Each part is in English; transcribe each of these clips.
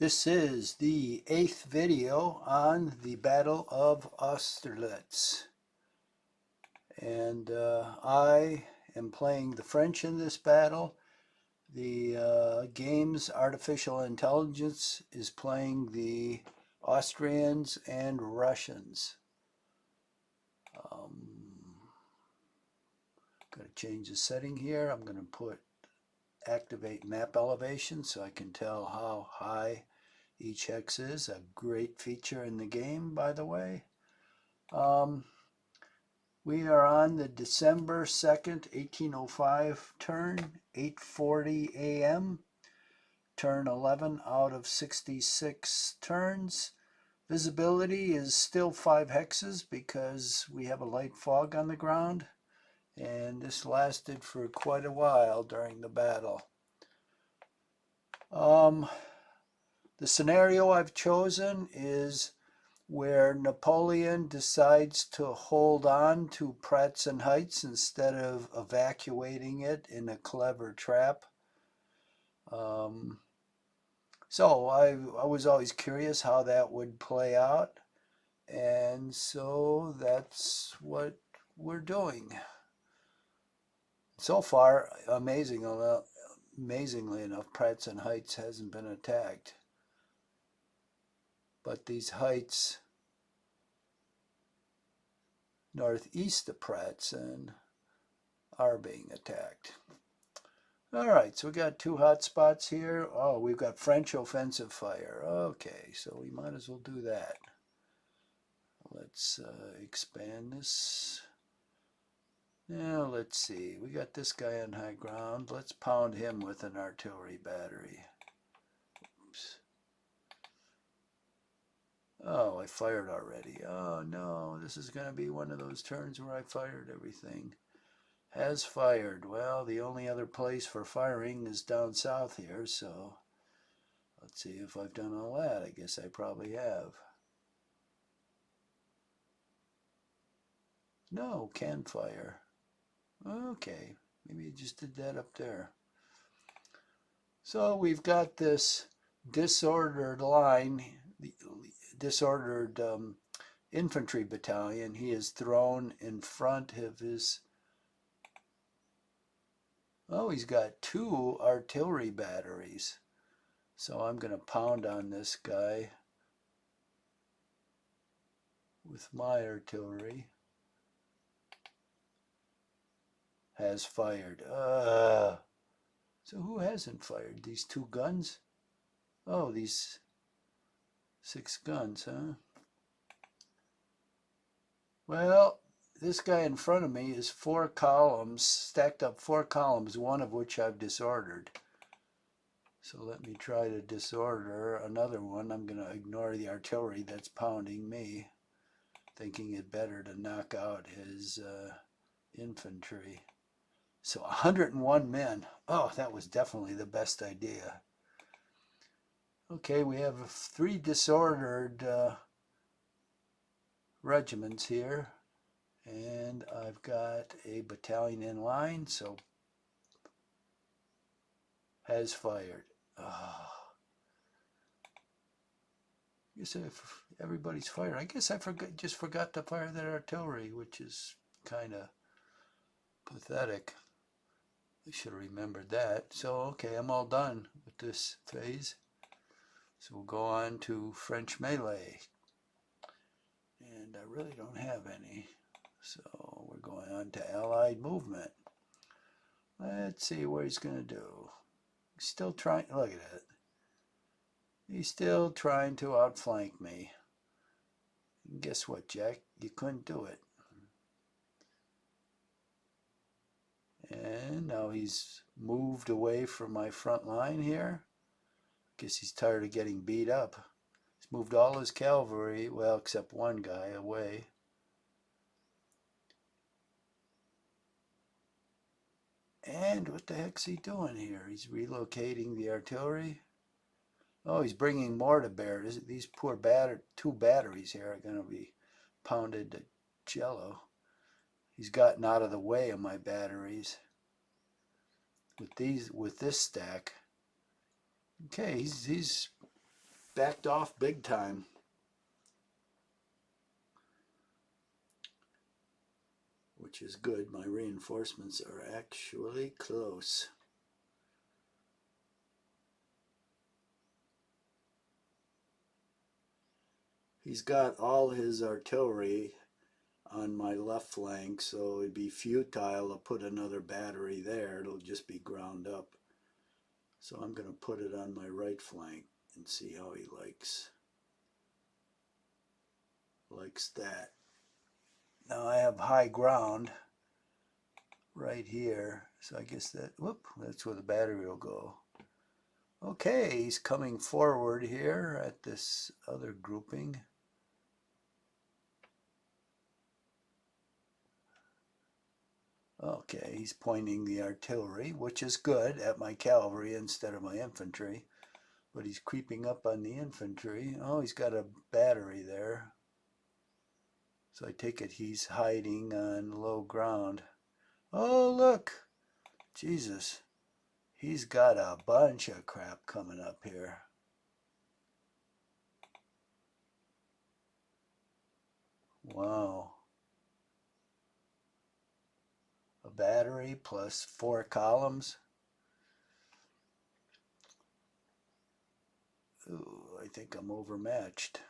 This is the 8th video on the Battle of Austerlitz. And I am playing the French in this battle. The game's artificial intelligence is playing the Austrians and Russians. Going to change the setting here. I'm going to activate map elevation so I can tell how high each hex is. A great feature in the game, by the way. We are on the December 2nd, 1805 turn, 8:40 a.m. Turn 11 out of 66 turns. Visibility is still 5 hexes because we have a light fog on the ground, and this lasted for quite a while during the battle. The scenario I've chosen is where Napoleon decides to hold on to Pratzen Heights instead of evacuating it in a clever trap. So I was always curious how that would play out, and so that's what we're doing. So far, amazingly enough, Pratzen Heights hasn't been attacked. But these heights northeast of Pratzen are being attacked. All right, so we got 2 hot spots here. Oh, we've got French offensive fire. Okay, so we might as well do that. Let's expand this. Now, let's see. We got this guy on high ground. Let's pound him with an artillery battery. Oops. Oh, I fired already. Oh, no. This is going to be one of those turns where I fired everything. Has fired. Well, the only other place for firing is down south here, so let's see if I've done all that. I guess I probably have. No, can fire. Okay, maybe you just did that up there. So we've got this disordered line, the disordered infantry battalion. He is thrown in front of his... Oh, he's got 2 artillery batteries. So I'm going to pound on this guy with my artillery. Has fired. So who hasn't fired? These 2 guns? Oh, these 6 guns, huh? Well, this guy in front of me is 4 columns, stacked up 4 columns, one of which I've disordered. So let me try to disorder another one. I'm going to ignore the artillery that's pounding me, thinking it better to knock out his infantry. So 101 men. Oh, that was definitely the best idea. Okay, we have 3 disordered regiments here. And I've got a battalion in line, so has fired. Oh. I guess if everybody's fired. I guess I just forgot to fire that artillery, which is kind of pathetic. I should have remembered that. So, okay, I'm all done with this phase. So we'll go on to French melee. And I really don't have any. So we're going on to Allied movement. Let's see what he's going to do. He's still trying. Look at it. He's still trying to outflank me. And guess what, Jack? You couldn't do it. And now he's moved away from my front line here. Guess he's tired of getting beat up. He's moved all his cavalry, well, except one guy, away. And what the heck's he doing here? He's relocating the artillery. Oh, he's bringing more to bear. These poor 2 batteries here are going to be pounded to jello. He's gotten out of the way of my batteries with this stack. Okay, he's backed off big time. Which is good. My reinforcements are actually close. He's got all his artillery on my left flank, so it'd be futile to put another battery there. It'll just be ground up. So I'm going to put it on my right flank and see how he likes that. Now I have high ground right here, so I guess that's where the battery will go. Okay, he's coming forward here at this other grouping. Okay, he's pointing the artillery, which is good, at my cavalry instead of my infantry. But he's creeping up on the infantry. Oh, he's got a battery there. So I take it he's hiding on low ground. Oh, look! Jesus. He's got a bunch of crap coming up here. Wow. A battery plus 4 columns. Ooh, I think I'm overmatched.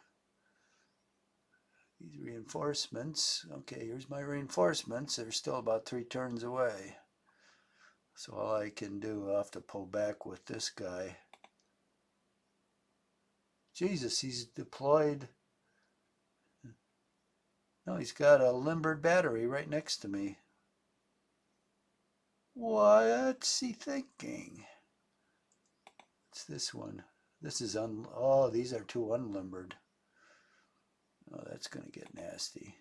These reinforcements. Okay, here's my reinforcements. They're still about 3 turns away. So all I can do, I'll have to pull back with this guy. Jesus, he's deployed. No, he's got a limbered battery right next to me. What's he thinking? It's this one. This is oh, these are 2 unlimbered. Oh, that's going to get nasty.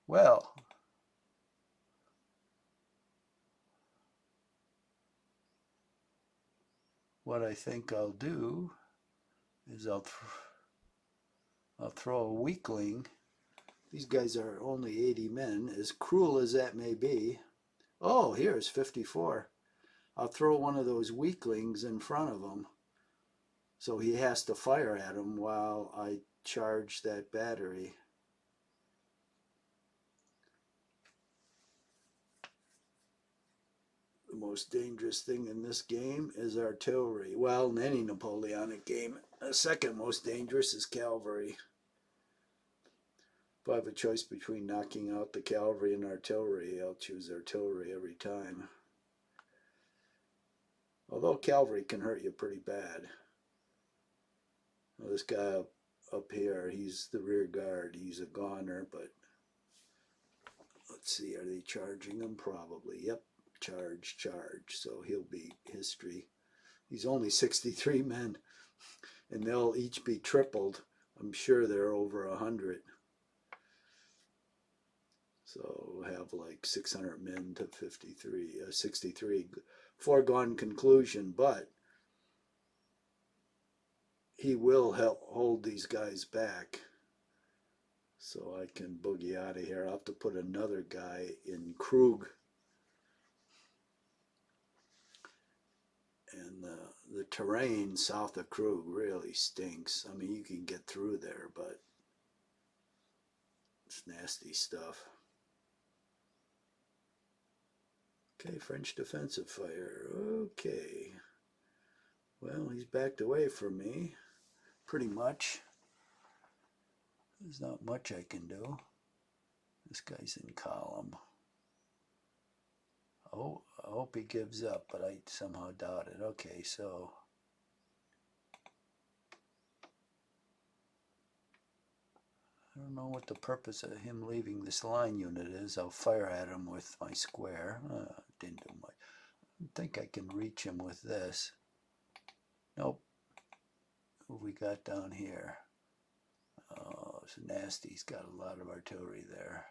Well, what I think I'll do is I'll throw a weakling. These guys are only 80 men, as cruel as that may be. Oh, here's 54. I'll throw one of those weaklings in front of him, so he has to fire at him while I charge that battery. The most dangerous thing in this game is artillery. Well, in any Napoleonic game, the second most dangerous is cavalry. If I have a choice between knocking out the cavalry and artillery, I'll choose artillery every time. Although cavalry can hurt you pretty bad. Well, this guy up here, he's the rear guard. He's a goner, but let's see, are they charging him? Probably. Yep, charge. So he'll be history. He's only 63 men, and they'll each be tripled. I'm sure they're over 100. So we'll have like 600 men to 63. Foregone conclusion, but he will help hold these guys back. So I can boogie out of here. I'll have to put another guy in Krug. And the terrain south of Krug really stinks. I mean, you can get through there, but it's nasty stuff. Okay, French defensive fire. Okay. Well, he's backed away from me, pretty much. There's not much I can do. This guy's in column. Oh, I hope he gives up, but I somehow doubt it. Okay, so I don't know what the purpose of him leaving this line unit is. I'll fire at him with my square. Didn't do much. I think I can reach him with this. Nope. What we got down here? Oh, it's nasty. He's got a lot of artillery there.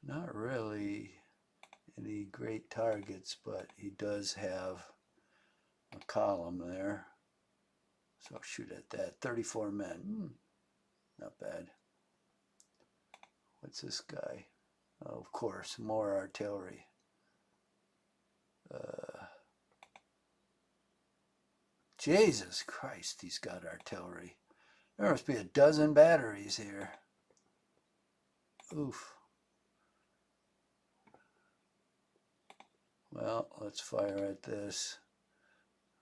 Not really any great targets, but he does have a column there. So I'll shoot at that. 34 men. Not bad. What's this guy? Oh, of course, more artillery. Jesus Christ, he's got artillery. There must be a dozen batteries here. Oof. Well, let's fire at this.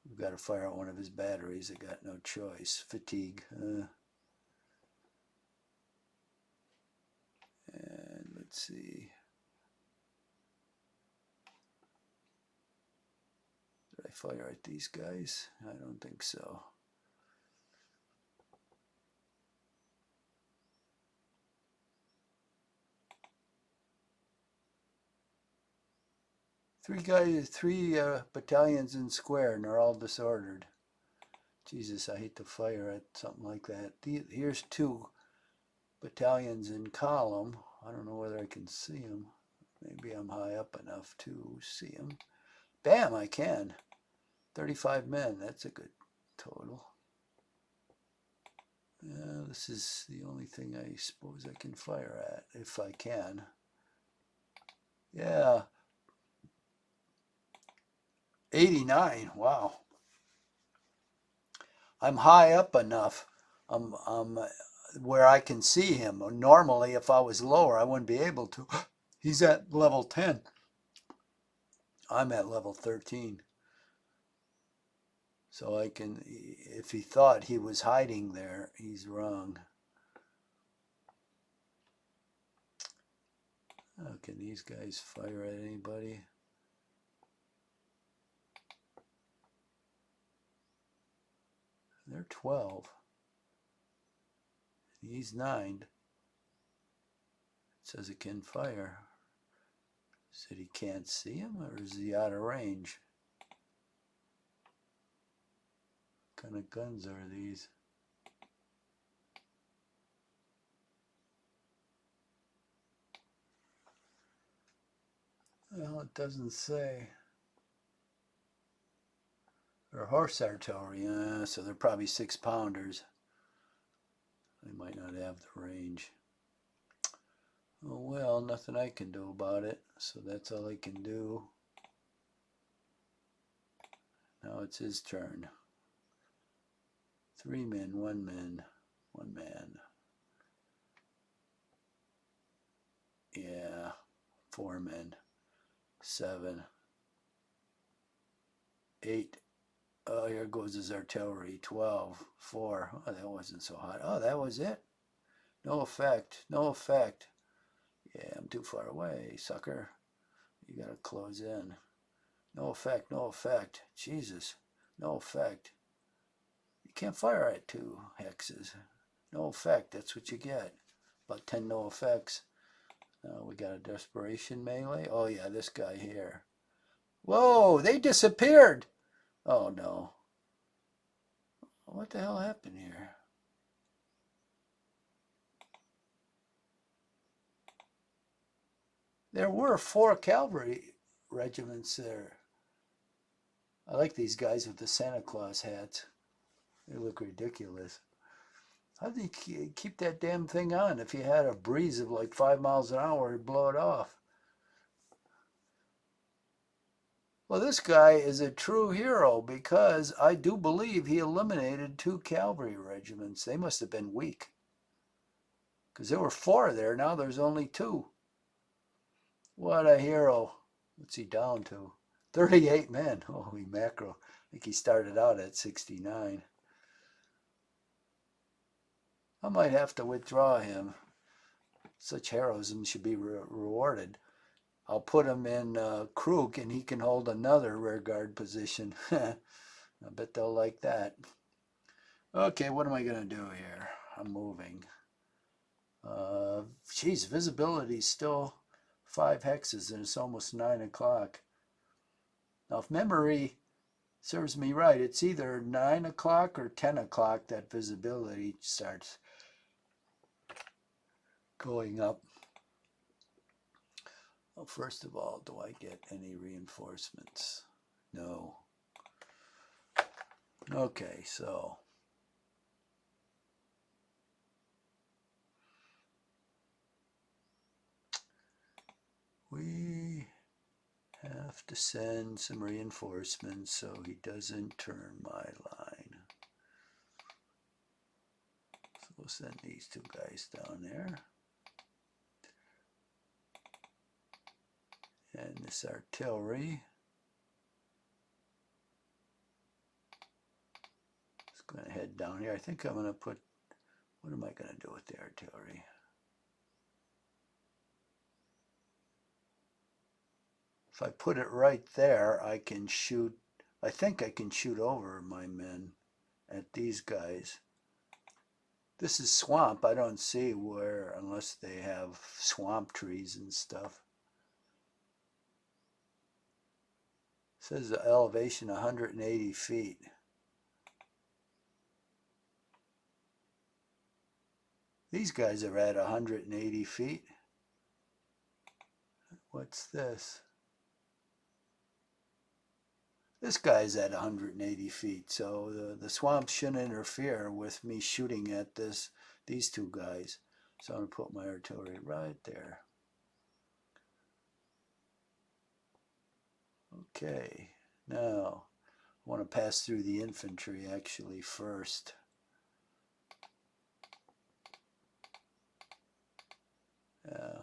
We've got to fire at one of his batteries. I got no choice. Fatigue. And let's see. Did I fire at these guys? I don't think so. Three battalions in square, and they're all disordered. Jesus, I hate to fire at something like that. Here's 2 battalions in column. I don't know whether I can see them. Maybe I'm high up enough to see them. Bam, I can. 35 men, that's a good total. This is the only thing I suppose I can fire at, if I can. Yeah. 89, wow. I'm high up enough. I'm where I can see him. Normally, if I was lower, I wouldn't be able to. He's at level 10. I'm at level 13. So I can, if he thought he was hiding there, he's wrong. Oh, can these guys fire at anybody? They're 12. He's 9. It says it can fire. Is it he can't see him, or is he out of range? What kind of guns are these? Well, it doesn't say. They're horse artillery, so they're probably 6-pounders. They might not have the range. Oh well, nothing I can do about it, so that's all I can do. Now it's his turn. 3 men, 1 man, 1 man. Yeah, 4 men. 7. 8. Oh, here goes his artillery. 12. 4. Oh, that wasn't so hot. Oh, that was it. No effect. No effect. Yeah, I'm too far away, sucker. You gotta close in. No effect. No effect. Jesus. No effect. You can't fire at 2 hexes. No effect. That's what you get. About 10 no effects. Now we got a desperation melee. Oh yeah, this guy here. Whoa, they disappeared. Oh no. What the hell happened here? There were 4 cavalry regiments there. I like these guys with the Santa Claus hats. They look ridiculous. How do you keep that damn thing on? If you had a breeze of like 5 miles an hour, it'd blow it off. Well, this guy is a true hero because I do believe he eliminated 2 cavalry regiments. They must have been weak. Because there were 4 there, now there's only 2. What a hero. What's he down to? 38 men. Holy mackerel. I think he started out at 69. I might have to withdraw him. Such heroism should be rewarded. I'll put him in Krug and he can hold another rear guard position. I bet they'll like that. Okay, what am I going to do here? I'm moving. Geez, visibility is still 5 hexes and it's almost 9 o'clock. Now, if memory serves me right, it's either 9 o'clock or 10 o'clock that visibility starts going up. Well, first of all, do I get any reinforcements? No. Okay, so have to send some reinforcements so he doesn't turn my line. So we'll send these two guys down there. And this artillery is going to head down here. I think I'm going to put, what am I going to do with the artillery? If I put it right there, I can shoot, I think I can shoot over my men at these guys. This is swamp. I don't see where, unless they have swamp trees and stuff. It says the elevation 180 feet. These guys are at 180 feet. What's this? This guy's at 180 feet, so the swamp shouldn't interfere with me shooting at these two guys. So I'm going to put my artillery right there. Okay, now I want to pass through the infantry actually first. Yeah.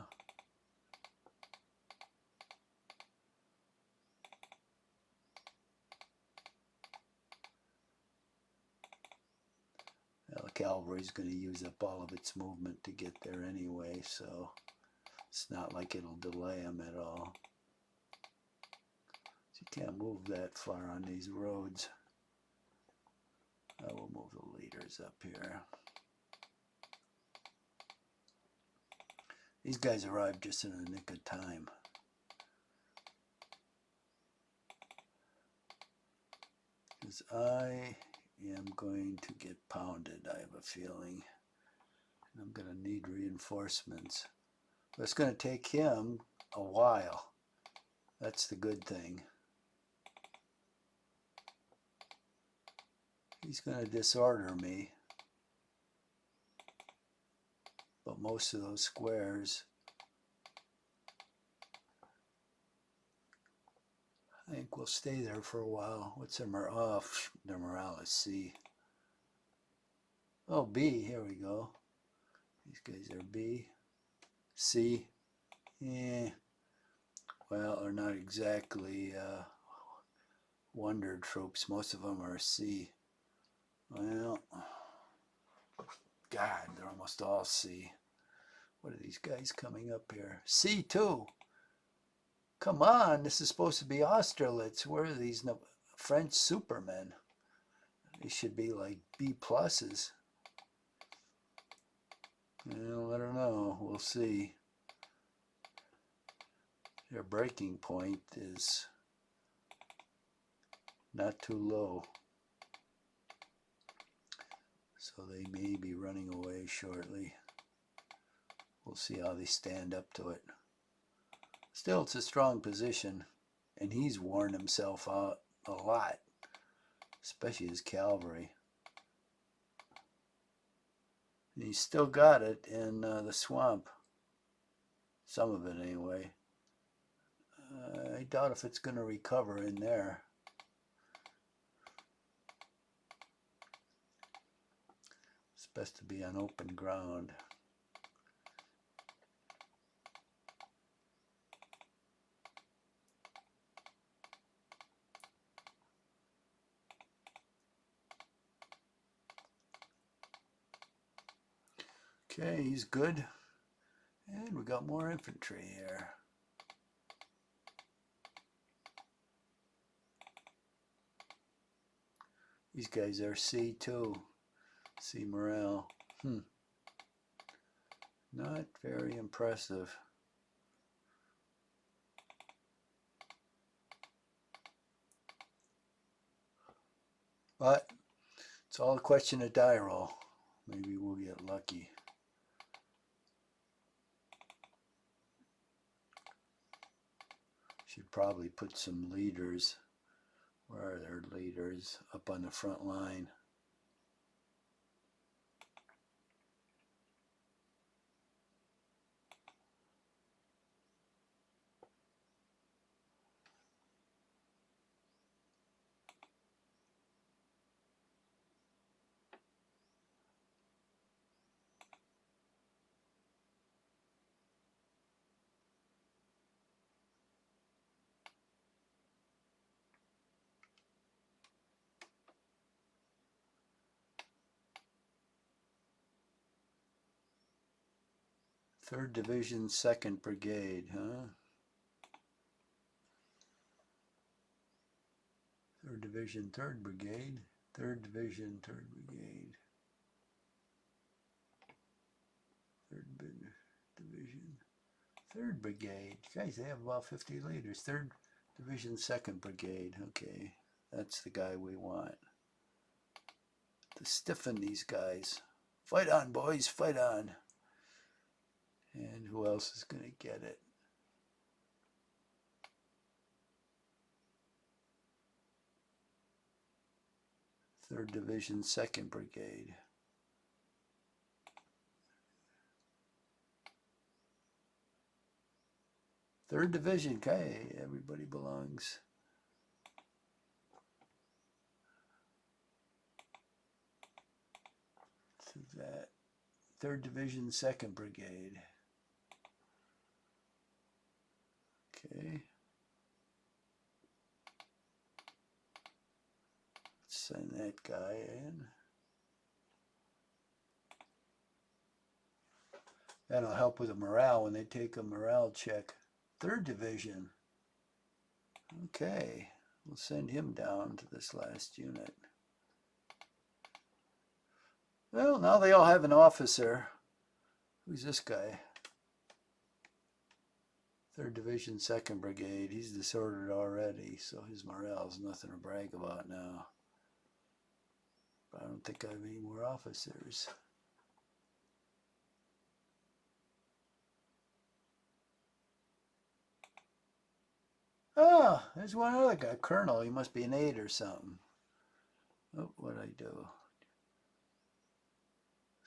The cavalry's going to use up all of its movement to get there anyway, so it's not like it'll delay them at all. So you can't move that far on these roads. I will move the leaders up here. These guys arrived just in the nick of time. Because I am going to get pounded, I have a feeling. And I'm going to need reinforcements. But it's going to take him a while. That's the good thing. He's going to disorder me. But most of those squares, I think will stay there for a while. What's their morale? Oh, their morale is C. Oh, B, here we go. These guys are B. C. Yeah. Well, they're not exactly wonder troops. Most of them are C. Well, God, they're almost all C. What are these guys coming up here? C2. Come on, this is supposed to be Austerlitz. Where are these French supermen? They should be like B pluses. Well, I don't know. We'll see. Their breaking point is not too low. So they may be running away shortly. We'll see how they stand up to it. Still, it's a strong position, and he's worn himself out a lot, especially his cavalry. And he's still got it in the swamp, some of it anyway. I doubt if it's going to recover in there. It's best to be on open ground. Okay, he's good. And we got more infantry here. These guys are C2. C morale. Not very impressive. But it's all a question of die roll. Maybe we'll get lucky. Should probably put some leaders. Where are their leaders? Up on the front line. 3rd Division, 2nd Brigade, huh? 3rd Division, 3rd Brigade. 3rd Division, 3rd Brigade. 3rd Division, 3rd Brigade. Guys, they have about 50 leaders. 3rd Division, 2nd Brigade. Okay, that's the guy we want. To stiffen these guys. Fight on, boys, fight on. And who else is going to get it? Third Division, 2nd Brigade. Third Division, okay, everybody belongs. To that. 3rd Division, 2nd Brigade. Okay. Send that guy in. That'll help with the morale when they take a morale check. 3rd Division. Okay, we'll send him down to this last unit. Well, now they all have an officer. Who's this guy? 3rd Division, 2nd Brigade. He's disordered already, so his morale's nothing to brag about now. But I don't think I have any more officers. Oh, there's one other guy, Colonel. He must be an 8 or something. Oh, what'd I do?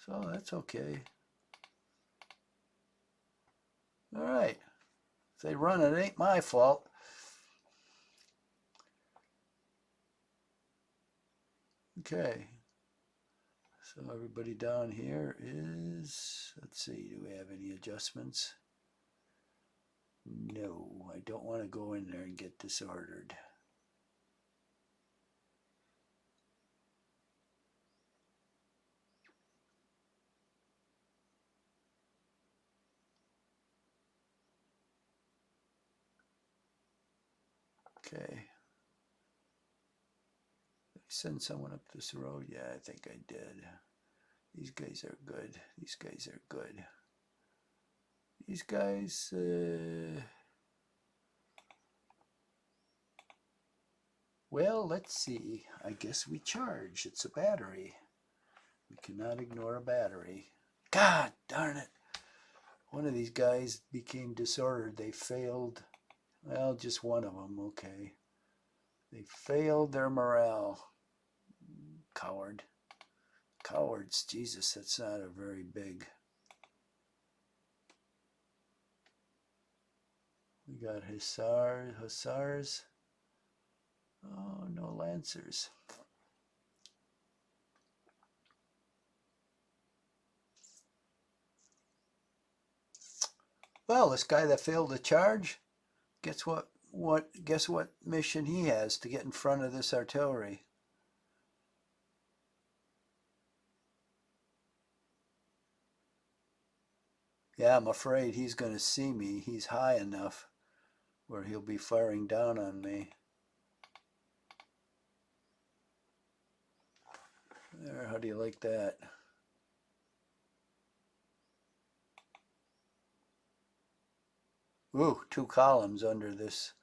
So that's okay. All right. If they run it, ain't my fault. Okay. So everybody down here is, let's see, do we have any adjustments? No, I don't want to go in there and get disordered. Okay. Send someone up this road? Yeah, I think I did. These guys are good. These guys are good. These guys, well, let's see. I guess we charge. It's a battery. We cannot ignore a battery. God darn it. One of these guys became disordered. They failed. Well, just one of them. Okay. They failed their morale. Coward. Cowards. Jesus, that's not a very big. We got hussars. Oh, no lancers. Well, this guy that failed the charge, guess what mission he has to get in front of this artillery? Yeah, I'm afraid he's going to see me. He's high enough where he'll be firing down on me. There, how do you like that? Ooh, 2 columns under this.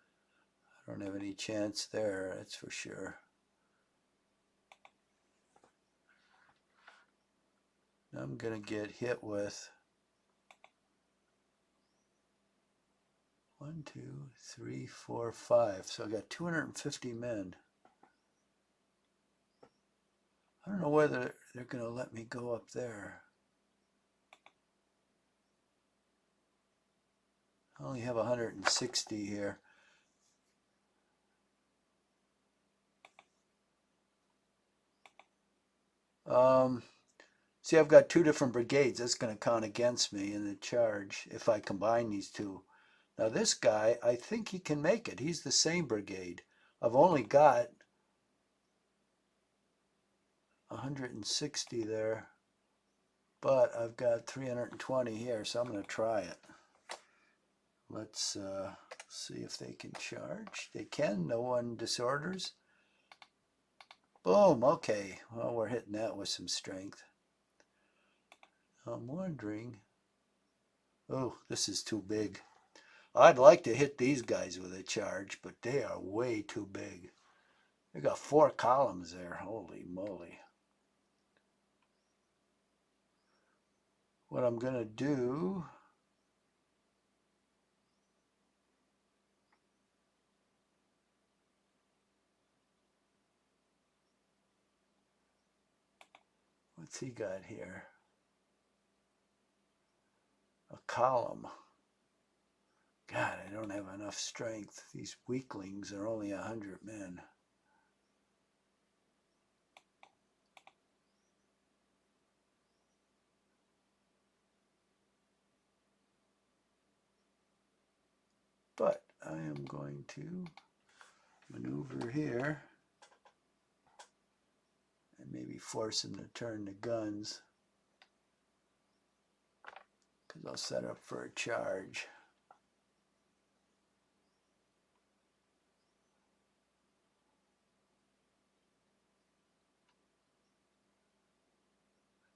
I don't have any chance there, that's for sure. I'm going to get hit with 1, 2, 3, 4, 5. So I got 250 men. I don't know whether they're going to let me go up there. I only have 160 here. See, I've got 2 different brigades. That's going to count against me in the charge if I combine these 2. Now this guy, I think he can make it. He's the same brigade. I've only got 160 there. But I've got 320 here, so I'm going to try it. Let's see if they can charge. They can. No one disorders. Boom. Okay. Well, we're hitting that with some strength. I'm wondering. Oh, this is too big. I'd like to hit these guys with a charge, but they are way too big. They got 4 columns there. Holy moly. What I'm going to do... What's he got here? A column. God, I don't have enough strength. These weaklings are only 100 men. But I am going to maneuver here and maybe force him to turn the guns, because I'll set up for a charge.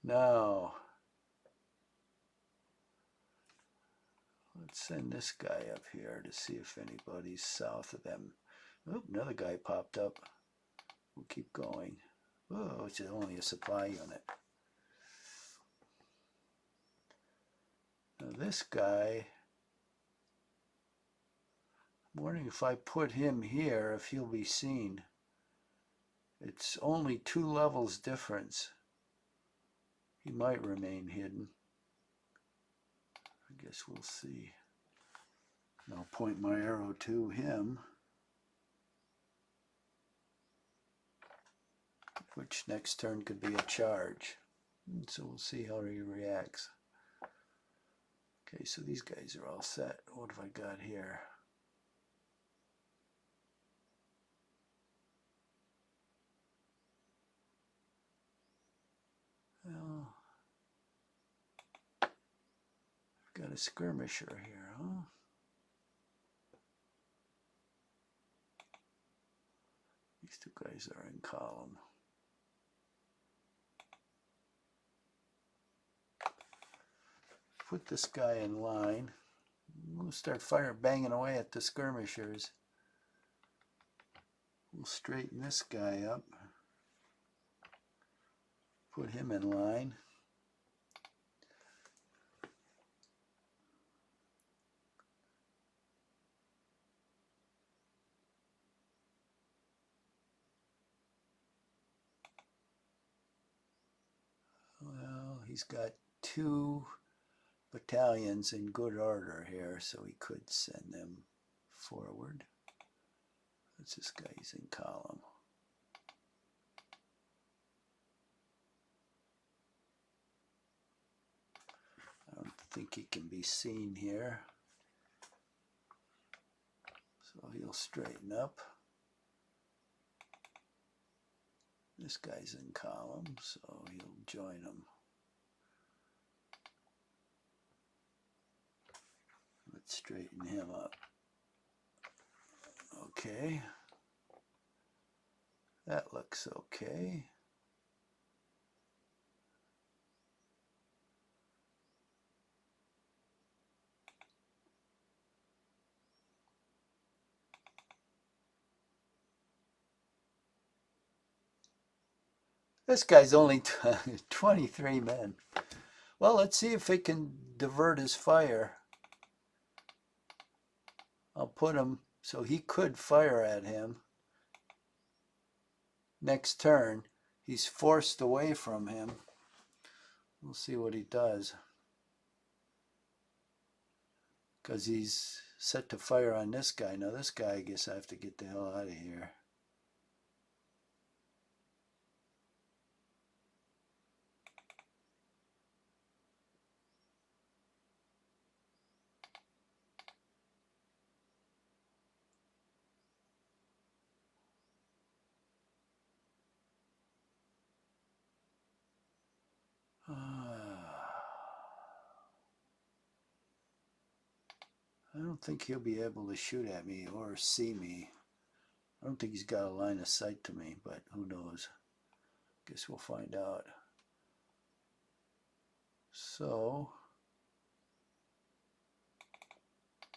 Now, let's send this guy up here to see if anybody's south of them. Oop, another guy popped up. We'll keep going. Oh, it's only a supply unit. Now this guy, I'm wondering if I put him here, if he'll be seen. It's only 2 levels difference. He might remain hidden. I guess we'll see. I'll point my arrow to him, which next turn could be a charge. So we'll see how he reacts. Okay, so these guys are all set. What have I got here? Well, I've got a skirmisher here, huh? These 2 guys are in column. Put this guy in line. We'll start banging away at the skirmishers. We'll straighten this guy up. Put him in line. Well, he's got 2 battalions in good order here, so he could send them forward. That's this guy, he's in column. I don't think he can be seen here, so he'll straighten up. This guy's in column, so he'll join him. Let's straighten him up. Okay. That looks okay. This guy's only 23 men. Well, let's see if it can divert his fire. I'll put him so he could fire at him. Next turn, he's forced away from him. We'll see what he does, because he's set to fire on this guy. Now this guy, I guess I have to get the hell out of here. I don't think he'll be able to shoot at me or see me. I don't think he's got a line of sight to me, but who knows? Guess we'll find out. So,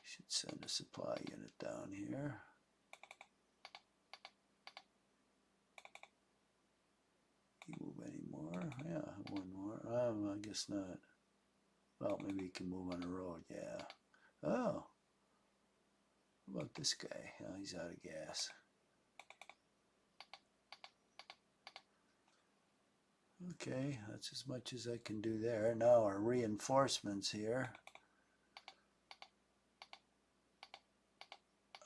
should send a supply unit down here. Can you move any more? Yeah, one more. I guess not. Well, maybe he can move on the road. Yeah. Oh. What about this guy? Oh, he's out of gas. Okay, that's as much as I can do there. Now our reinforcements here.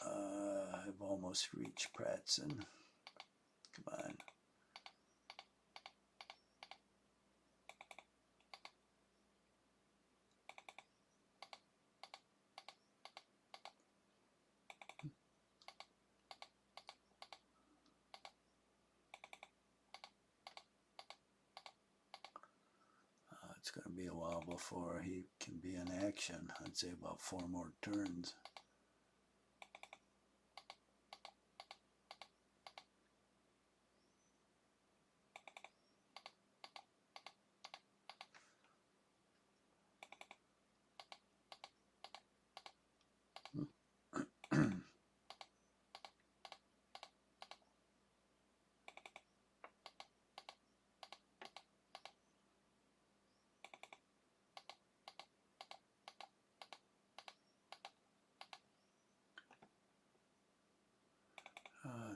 I've almost reached Pratson. Come on. It's going to be a while before he can be in action. I'd say about 4 more turns.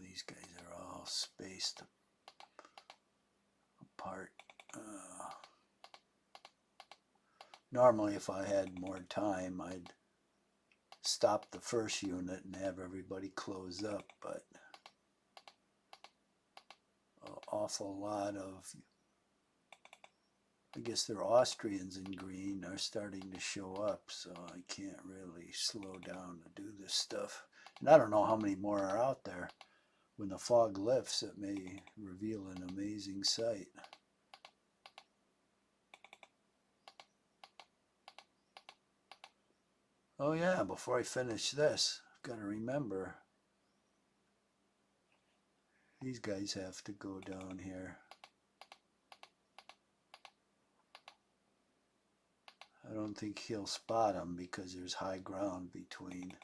These guys are all spaced apart. Normally, if I had more time, I'd stop the first unit and have everybody close up, but an awful lot of, I guess they're Austrians in green, are starting to show up, so I can't really slow down to do this stuff. And I don't know how many more are out there. When the fog lifts, it may reveal an amazing sight. Oh yeah, before I finish this, I've got to remember these guys have to go down here. I don't think he'll spot them because there's high ground between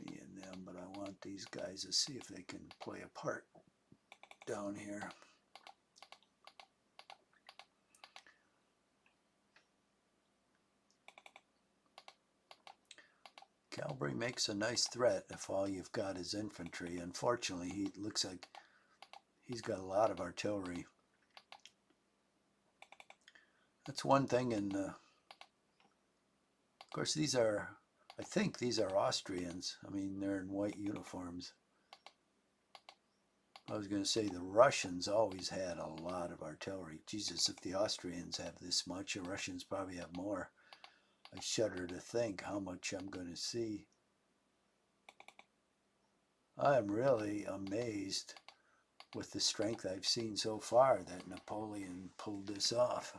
me and them, but I want these guys to see if they can play a part down here. Cavalry makes a nice threat if all you've got is infantry. Unfortunately, he looks like he's got a lot of artillery. That's one thing, and of course these are, I think these are Austrians. I mean, they're in white uniforms. I was going to say the Russians always had a lot of artillery. Jesus, if the Austrians have this much, the Russians probably have more. I shudder to think how much I'm going to see. I'm really amazed with the strength I've seen so far that Napoleon pulled this off.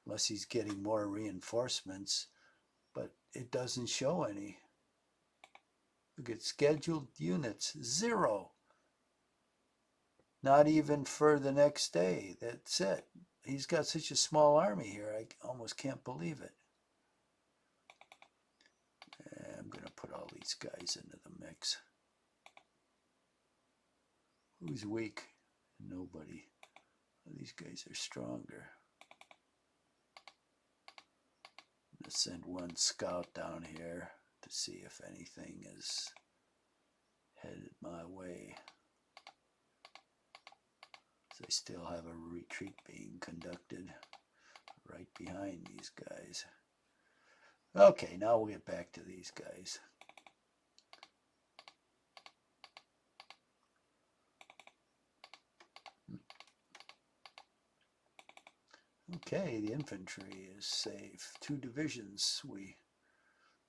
Unless he's getting more reinforcements, but it doesn't show any. Look at scheduled units, 0. Not even for the next day. That's it. He's got such a small army here, I almost can't believe it. I'm going to put all these guys into the mix. Who's weak? Nobody. These guys are stronger. I'm going to send one scout down here to see if anything is headed my way. So I still have a retreat being conducted right behind these guys. Okay, now we'll get back to these guys. Okay, the infantry is safe. 2 divisions we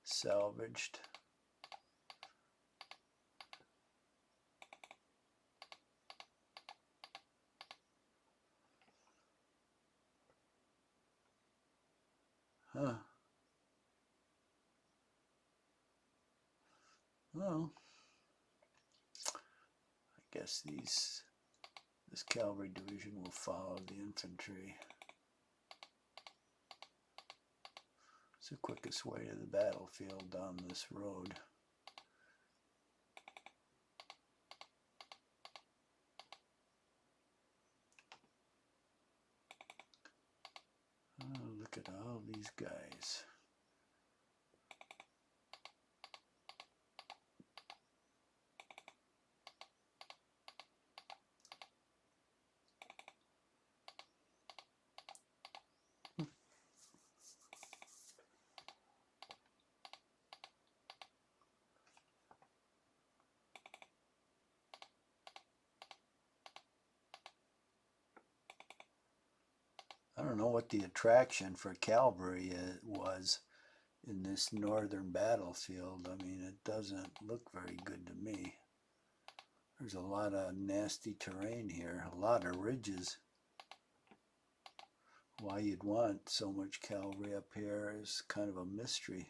salvaged. Huh. Well, I guess this cavalry division will follow the infantry. It's the quickest way to the battlefield down this road. Oh, look at all these guys. I don't know what the attraction for cavalry was in this northern battlefield. I mean, it doesn't look very good to me. There's a lot of nasty terrain here, a lot of ridges. Why you'd want so much cavalry up here is kind of a mystery.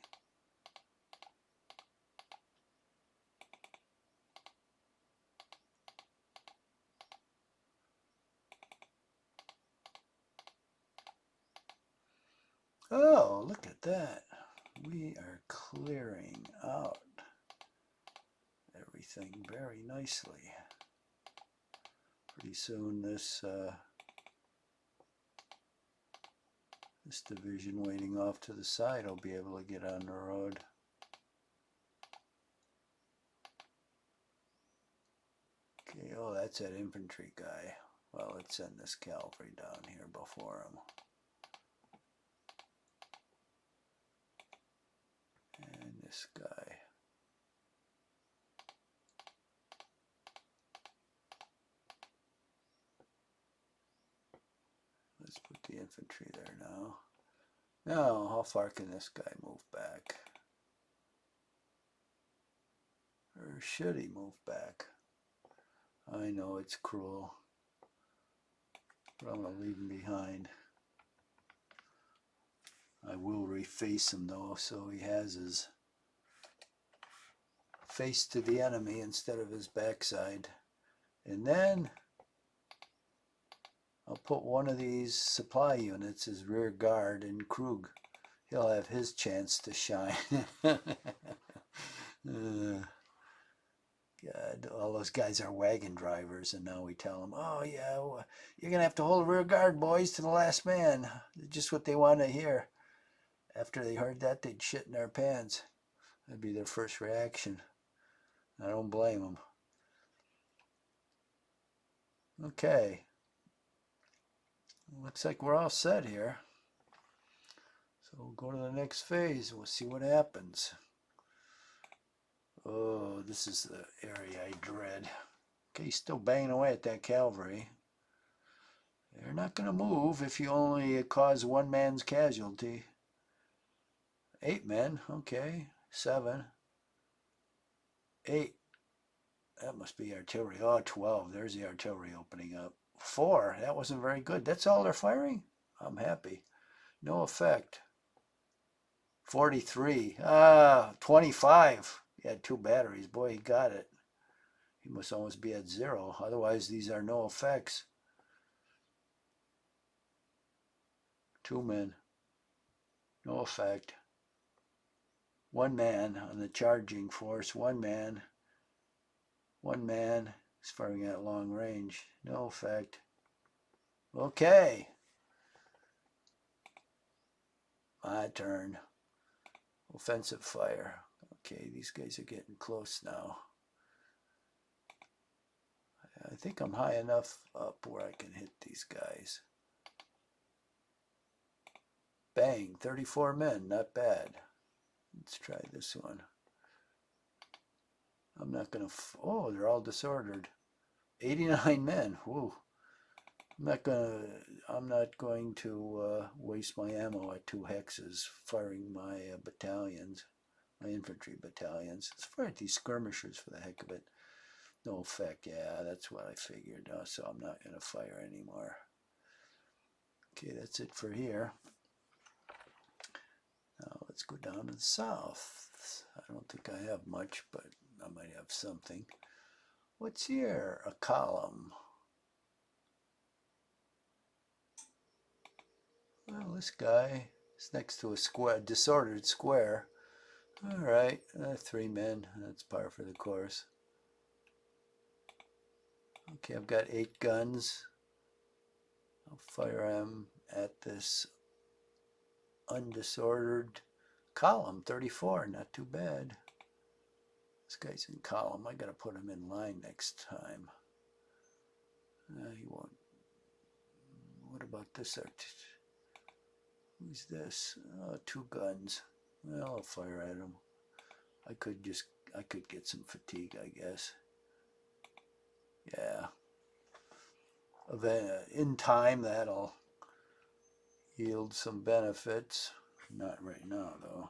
Oh, look at that. We are clearing out everything very nicely. Pretty soon this division waiting off to the side will be able to get on the road. Okay, oh, that's that infantry guy. Well, let's send this cavalry down here before him. And this guy. Let's put the infantry there now. Now, how far can this guy move back? Or should he move back? I know it's cruel, but I'm going to leave him behind. I will reface him though, so he has his face to the enemy instead of his backside. And then I'll put one of these supply units, his rear guard, in Krug. He'll have his chance to shine. God, all those guys are wagon drivers, and now we tell them, oh yeah, you're going to have to hold a rear guard, boys, to the last man. Just what they want to hear. After they heard that, they'd shit in their pants. That'd be their first reaction. I don't blame them. Okay. Looks like we're all set here. So we'll go to the next phase. We'll see what happens. Oh, this is the area I dread. Okay, still banging away at that cavalry. They're not going to move if you only cause one man's casualty. 8 men, okay. 7. 8. That must be artillery. Oh, 12. There's the artillery opening up. 4. That wasn't very good. That's all they're firing? I'm happy. No effect. 43. 25. He had 2 batteries. Boy, he got it. He must almost be at 0. Otherwise, these are no effects. 2 men. No effect. 1 man on the charging force. 1 man. 1 man is firing at long range. No effect. Okay. My turn. Offensive fire. Okay, these guys are getting close now. I think I'm high enough up where I can hit these guys. Bang, 34 men, not bad. Let's try this one. I'm not going to, oh, they're all disordered. 89 men, whoa. I'm not going to waste my ammo at 2 hexes firing my battalions, my infantry battalions. Let's fire at these skirmishers for the heck of it. No effect, yeah, that's what I figured. So I'm not going to fire anymore. Okay, that's it for here. Now let's go down to the south. I don't think I have much, but I might have something. What's here? A column. Well, this guy is next to a square, disordered square. All right, 3 men. That's par for the course. Okay, I've got 8 guns. I'll fire them at this undisordered column. 34, not too bad. This guy's in column. I gotta put him in line next time. He won't. What about this? Who's this? 2 guns. Well, I'll fire at him. I could get some fatigue, I guess. Yeah. In time, that'll yield some benefits. Not right now, though.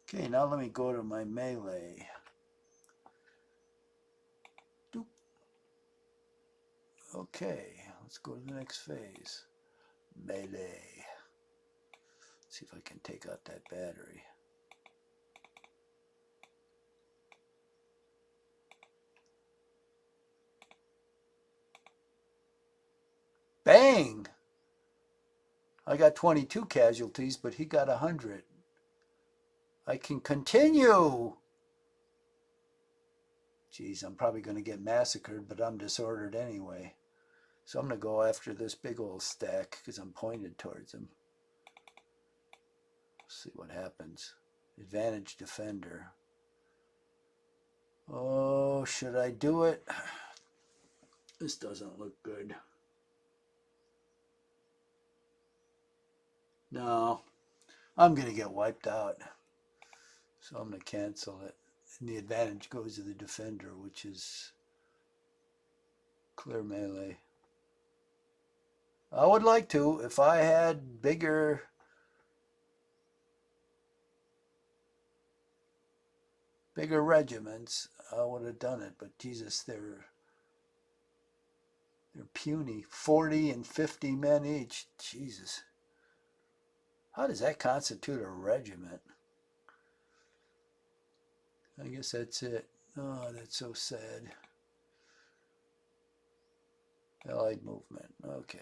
Okay, now let me go to my melee. Doop. Okay, let's go to the next phase. Melee. Let's see if I can take out that battery. Bang! I got 22 casualties, but he got 100. I can continue. Geez, I'm probably going to get massacred, but I'm disordered anyway. So I'm going to go after this big old stack because I'm pointed towards him. See what happens. Advantage defender. Oh, should I do it? This doesn't look good. No, I'm going to get wiped out. So I'm going to cancel it. And the advantage goes to the defender, which is clear melee. I would like to, if I had bigger regiments, I would have done it. But Jesus, they're puny. 40 and 50 men each. Jesus. How does that constitute a regiment? I guess that's it. Oh, that's so sad. Allied movement. Okay.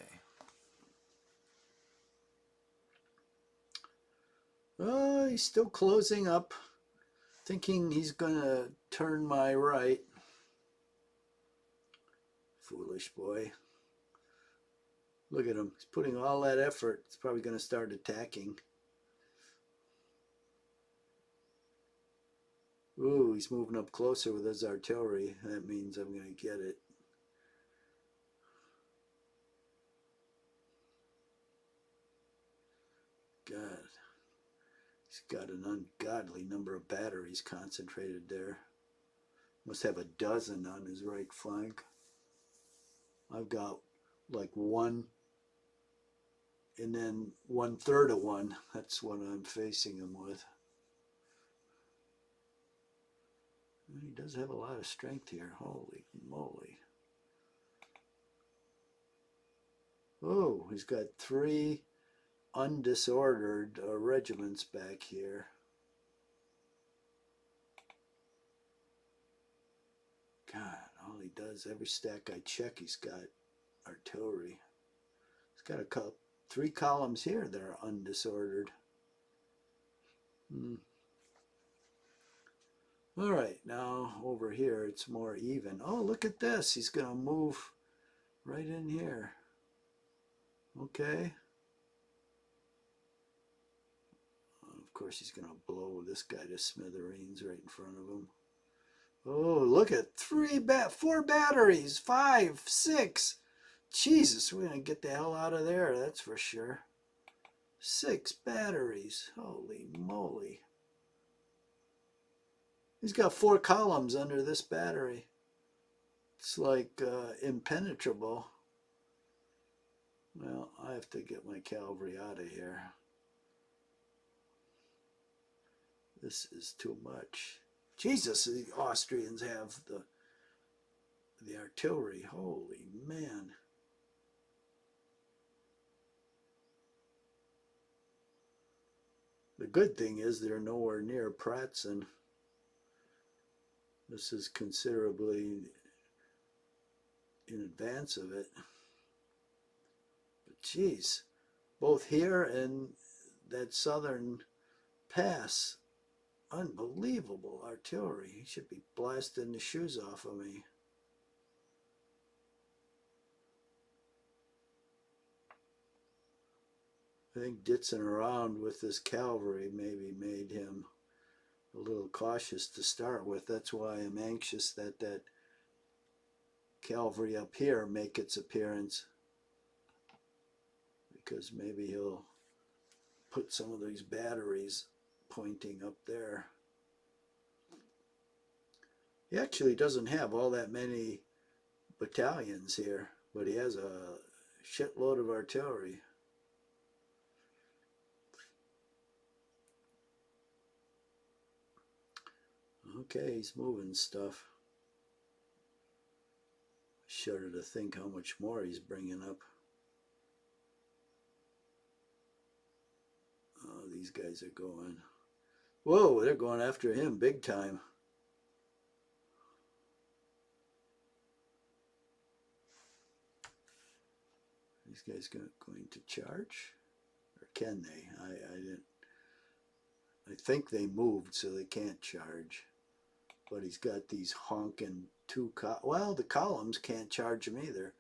He's still closing up, thinking he's going to turn my right. Foolish boy. Look at him. He's putting all that effort. He's probably going to start attacking. Ooh, he's moving up closer with his artillery. That means I'm going to get it. God. He's got an ungodly number of batteries concentrated there. Must have a dozen on his right flank. I've got like 1 and then 1/3 of one. That's what I'm facing him with. He does have a lot of strength here. Holy moly. Oh, he's got 3 undisordered regiments back here. God, all he does, every stack I check, he's got artillery. He's got 3 columns here that are undisordered. All right, now over here it's more even. Oh, look at this. He's going to move right in here. Okay. Of course, he's going to blow this guy to smithereens right in front of him. Oh, look at 4 batteries, 5, 6. Jesus, we're going to get the hell out of there, that's for sure. 6 batteries. Holy moly. He's got 4 columns under this battery. It's like impenetrable. Well, I have to get my cavalry out of here. This is too much. Jesus, the Austrians have the artillery. Holy man. The good thing is they're nowhere near Pratzen. This is considerably in advance of it. But geez, both here and that southern pass, unbelievable artillery. He should be blasting the shoes off of me. I think ditzing around with this cavalry maybe made him a little cautious to start with. That's why I'm anxious that that cavalry up here make its appearance, because maybe he'll put some of these batteries pointing up there. He actually doesn't have all that many battalions here, but he has a shitload of artillery. Okay, he's moving stuff. Shudder to think how much more he's bringing up. Oh, these guys are going. Whoa, they're going after him big time. These guys going to charge? Or can they? I didn't. I think they moved, so they can't charge. But he's got these honking well, the columns can't charge him either.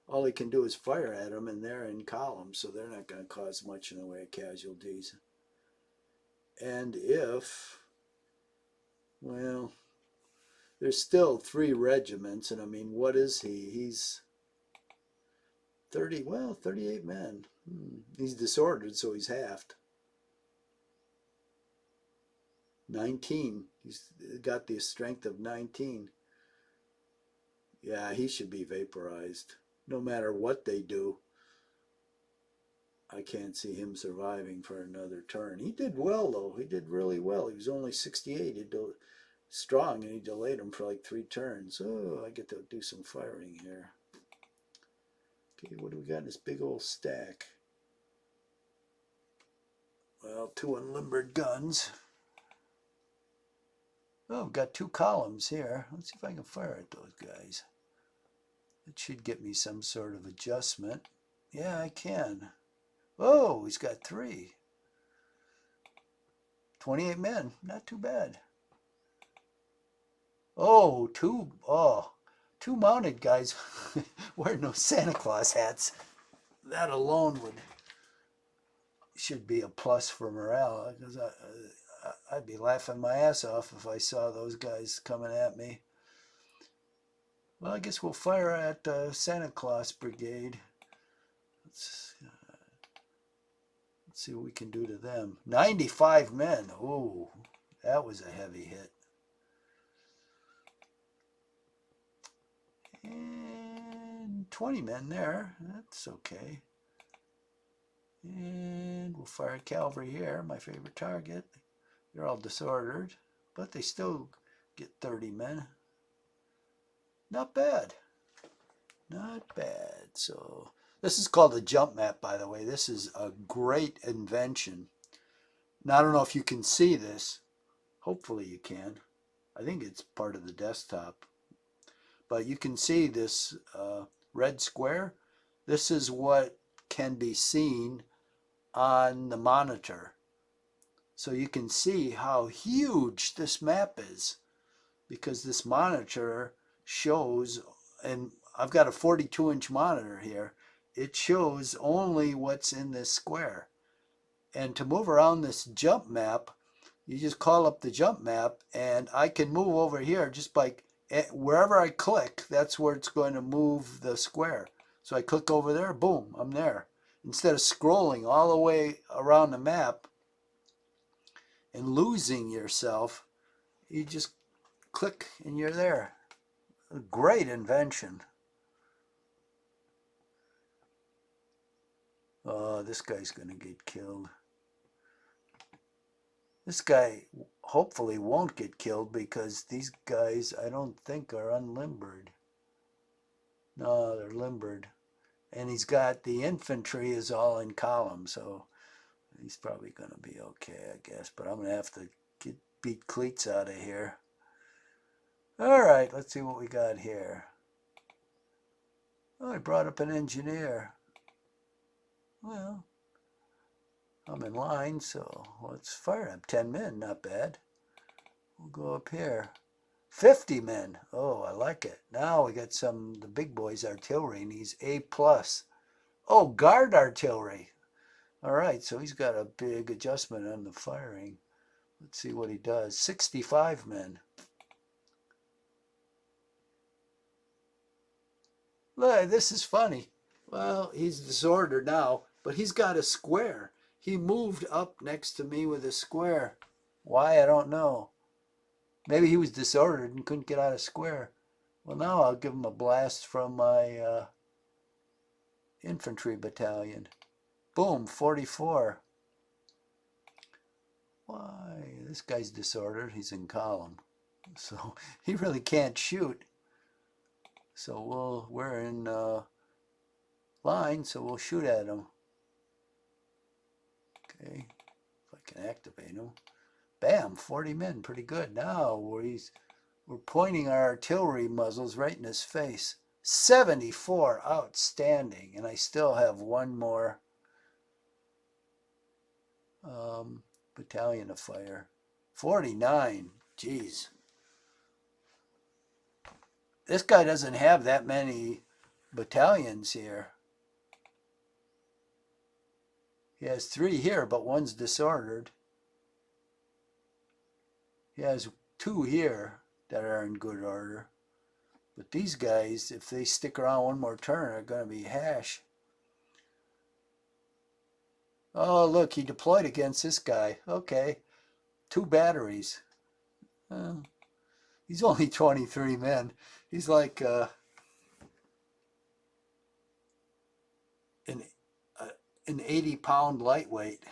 All he can do is fire at them, and they're in columns, so they're not going to cause much in the way of casualties. And if, well, there's still 3 regiments, and I mean, what is he? He's 38 men. He's disordered, so he's halved. 19. He's got the strength of 19. Yeah, he should be vaporized. No matter what they do, I can't see him surviving for another turn. He did well, though. He did really well. He was only 68. He did strong, and he delayed him for like 3 turns. Oh, I get to do some firing here. Okay, what do we got in this big old stack? Well, 2 unlimbered guns. Oh, I've got 2 columns here. Let's see if I can fire at those guys. It should get me some sort of adjustment. Yeah, I can. Oh, he's got 3. 28 men. Not too bad. Oh, 2 mounted guys wearing those Santa Claus hats. That alone should be a plus for morale, because I'd be laughing my ass off if I saw those guys coming at me. Well, I guess we'll fire at Santa Claus Brigade. Let's see what we can do to them. 95 men. Ooh, that was a heavy hit. And 20 men there. That's okay. And we'll fire cavalry here, my favorite target. They're all disordered, but they still get 30 men. Not bad. Not bad. So this is called a jump map, by the way. This is a great invention. Now, I don't know if you can see this. Hopefully you can. I think it's part of the desktop. But you can see this red square. This is what can be seen on the monitor. So you can see how huge this map is, because this monitor shows, and I've got a 42-inch monitor here, it shows only what's in this square. And to move around this jump map, you just call up the jump map, and I can move over here just by wherever I click, that's where it's going to move the square. So I click over there, boom, I'm there. Instead of scrolling all the way around the map and losing yourself, you just click and you're there. A great invention. Oh, this guy's going to get killed. This guy hopefully won't get killed, because these guys I don't think are unlimbered. No, they're limbered. And he's got the infantry is all in column, so he's probably going to be okay, I guess. But I'm going to have to beat cleats out of here. All right, let's see what we got here. Oh, I brought up an engineer. Well, I'm in line, so let's fire him. 10 men, not bad. We'll go up here. 50 men. Oh, I like it. Now we got the big boys artillery, and he's A+. Oh, guard artillery. All right, so he's got a big adjustment on the firing. Let's see what he does. 65 men. Look, this is funny. Well, he's disordered now, but he's got a square. He moved up next to me with a square. Why, I don't know. Maybe he was disordered and couldn't get out of square. Well, now I'll give him a blast from my infantry battalion. Boom, 44. Why, this guy's disordered. He's in column. So he really can't shoot. So we're in line, so we'll shoot at him. Okay, if I can activate him. Bam, 40 men, pretty good. Now we're pointing our artillery muzzles right in his face. 74, outstanding. And I still have one more battalion to fire. 49, geez. This guy doesn't have that many battalions here. He has 3 here, but one's disordered. He has 2 here that are in good order. But these guys, if they stick around one more turn, are going to be hash. Oh, look, he deployed against this guy. Okay, 2 batteries. He's only 23 men. He's like an 80-pound lightweight.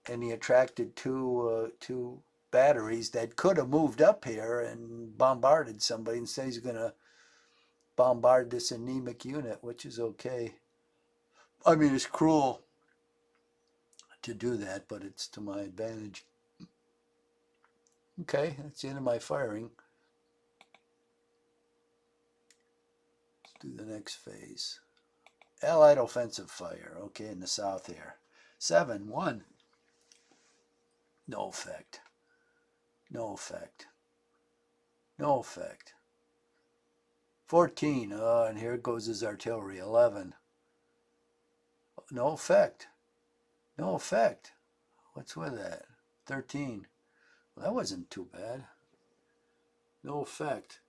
And he attracted two batteries that could have moved up here and bombarded somebody. Instead, he's going to bombard this anemic unit, which is okay. I mean, it's cruel to do that, but it's to my advantage. Okay, that's the end of my firing. Let's do the next phase. Allied offensive fire. Okay, in the south here. 7-1. No effect. No effect. No effect. 14. Oh, and here goes his artillery. 11. No effect. No effect. What's with that? 13. Well, that wasn't too bad. No effect.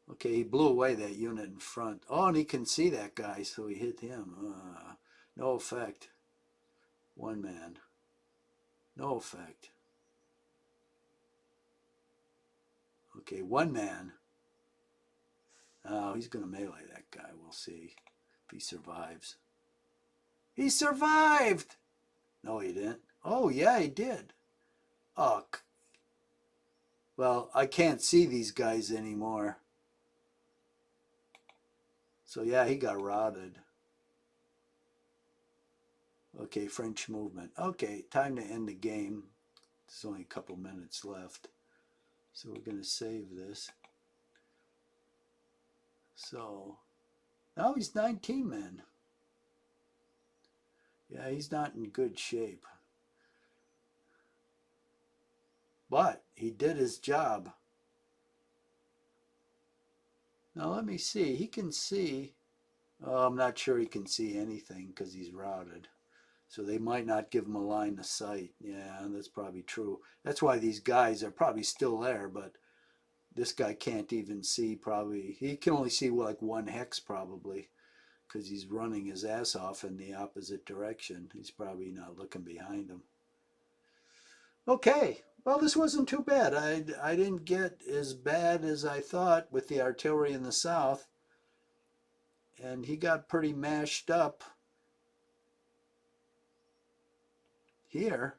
Okay, he blew away that unit in front. Oh, and he can see that guy, so he hit him. No effect. 1 man. No effect. Okay, 1 man. Oh, he's going to melee that guy. We'll see if he survives. He survived! No, he didn't. Oh, yeah, he did. Oh, well, I can't see these guys anymore. So, yeah, he got routed. Okay, French movement. Okay, time to end the game. There's only a couple minutes left. So we're going to save this. So, now he's 19 men. Yeah, he's not in good shape. But he did his job. Now let me see. He can see. Oh, I'm not sure he can see anything because he's routed. So they might not give him a line of sight. Yeah, that's probably true. That's why these guys are probably still there, but this guy can't even see probably. He can only see like 1 hex probably because he's running his ass off in the opposite direction. He's probably not looking behind him. Okay, well, this wasn't too bad. I didn't get as bad as I thought with the artillery in the south. And he got pretty mashed up here.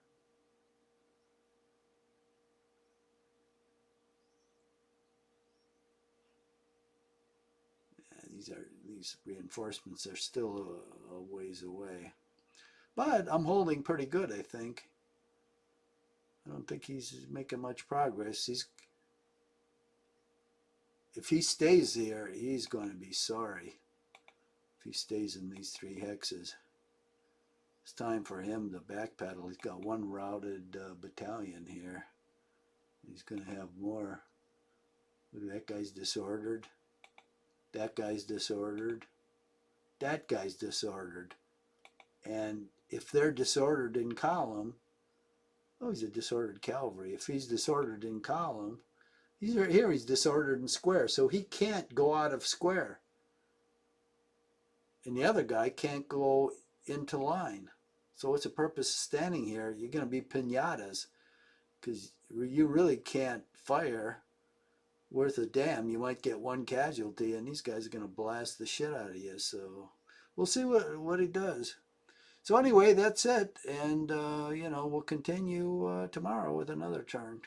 These reinforcements are still a ways away. But I'm holding pretty good, I think. I don't think he's making much progress. if he stays there, he's going to be sorry. If he stays in these 3 hexes. It's time for him to backpedal. He's got 1 routed battalion here. He's going to have more. Look, that guy's disordered. That guy's disordered. That guy's disordered. And if they're disordered in column, oh, he's a disordered cavalry. If he's disordered in column, he's right here, he's disordered in square. So he can't go out of square. And the other guy can't go into line. So what's the purpose of standing here? You're going to be pinatas because you really can't fire worth a damn. You might get 1 casualty, and these guys are going to blast the shit out of you. So we'll see what he does. So anyway, that's it. And, you know, we'll continue tomorrow with another turn.